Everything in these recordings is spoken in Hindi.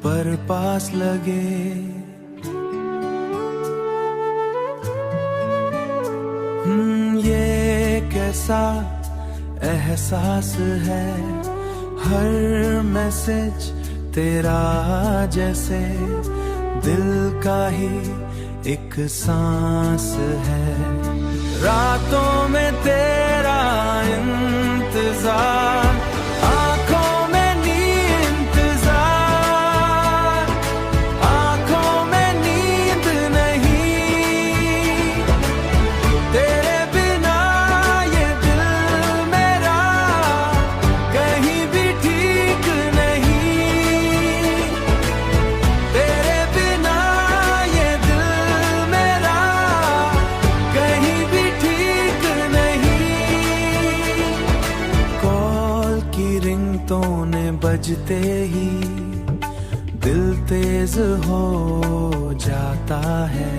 पर पास लगे। ये कैसा एहसास है, हर मैसेज तेरा जैसे दिल का ही एक सांस है। रातों में तेरा इंतजार, आंखों में नींद इंतजार, आंखों में नींद नहीं। तेरे बिना ये दिल मेरा कहीं भी ठीक नहीं। तेरे बिना ये दिल मेरा कहीं भी ठीक नहीं। कॉल की रिंगटोने बजते ही दिल तेज हो जाता है।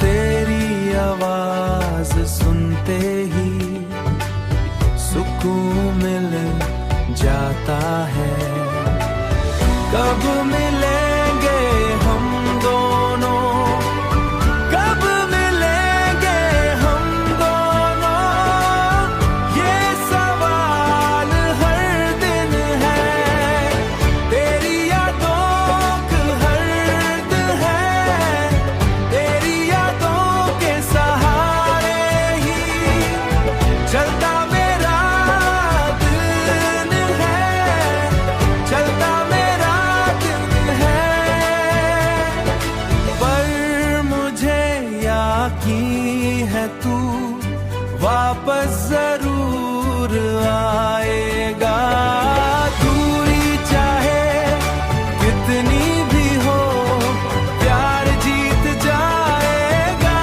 तेरी आवाज सुनते ही सुकून मिल जाता है। कब मिलेंगे हम दोनों, कब मिलेंगे हम दोनों, ये सवाल हर दिन है। तेरी यादों का हर्द है, तेरी यादों के सहारे ही चलता मेरा दिन है, चलता मेरा दिन है। पर मुझे यकीन है तू वापस जरूर आएगा। दूरी चाहे कितनी भी हो, प्यार जीत जाएगा,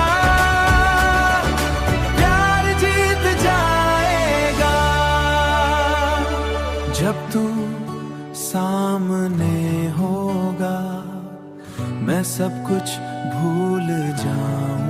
प्यार जीत जाएगा। जब तू सामने होगा मैं सब कुछ भूल जाऊं।